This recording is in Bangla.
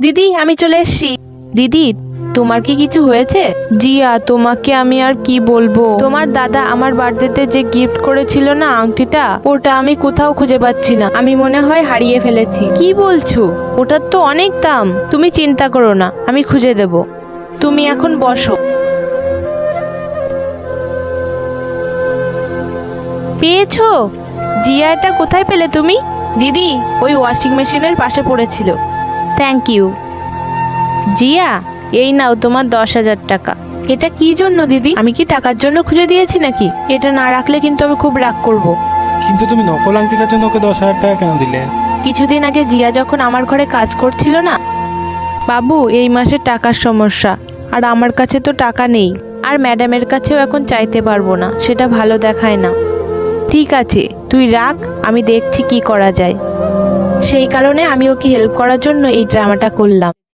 দিদি আমি চলে এসেছি। দিদি তোমার কি কিছু হয়েছে? জিয়া তোমাকে আমি আর কি বলবো, তোমার দাদা আমার বার্থডেতে যে গিফট করেছিল না আংটিটা, ওটা আমি কোথাও খুঁজে পাচ্ছি না। আমি মনে হয় হারিয়ে ফেলেছি। কি বলছো? ওটার তো অনেক দাম। তুমি চিন্তা করো না, আমি খুঁজে দেব। তুমি এখন বসো। পেয়েছো? জিয়া এটা কোথায় পেলে তুমি? দিদি ওই ওয়াশিং মেশিনের পাশে পড়েছিল। Thank you. জিয়া এই নাও তোমার 10,000 টাকা। এটা কি জন্য দিদি? আমি কি টাকার জন্য খুঁজে দিয়েছি নাকি? এটা না রাখলে কিন্তু আমি খুব রাগ করব। কিন্তু তুমি নকল আংটিটার জন্য ওকে 10,000 টাকা কেন দিলে? কিছুদিন আগে জিয়া যখন আমার ঘরে কাজ করছিল না, বাবু এই মাসে টাকার সমস্যা, আর আমার কাছে তো টাকা নেই, আর ম্যাডামের কাছেও এখন চাইতে পারবো না, সেটা ভালো দেখায় না। ঠিক আছে তুই রাখ, আমি দেখছি কি করা যায়। সেই কারণে আমি ওকে হেল্প করার জন্য এই ড্রামাটা করলাম।